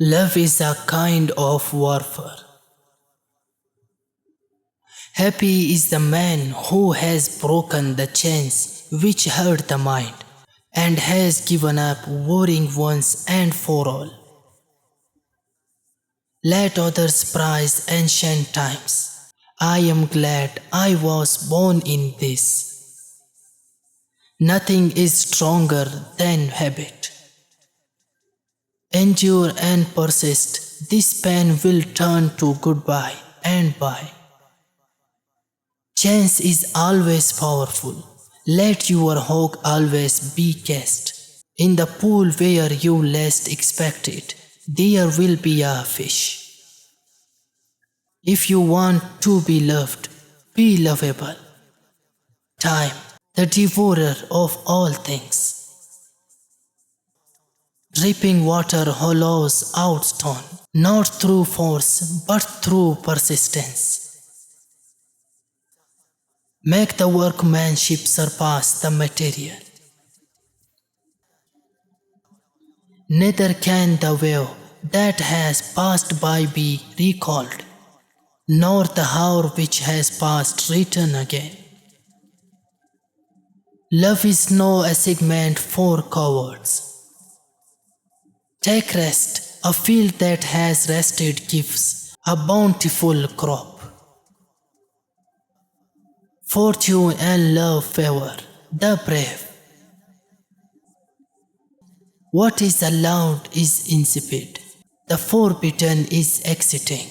Love is a kind of warfare. Happy is the man who has broken the chains which hurt the mind and has given up worrying once and for all. Let others prize ancient times. I am glad I was born in this. Nothing is stronger than habit. Endure and persist. This pen will turn to goodbye and bye. Chance is always powerful. Let your hook always be cast. In the pool where you least expect it, there will be a fish. If you want to be loved, be lovable. Time, the devourer of all things. Dripping water hollows out stone, not through force but through persistence. Make the workmanship surpass the material. Neither can the wave that has passed by be recalled, nor the hour which has passed return again. Love is no assignment for cowards. Take rest. A field that has rested gives a bountiful crop. Fortune and love favor the brave. What is allowed is insipid. The forbidden is exciting.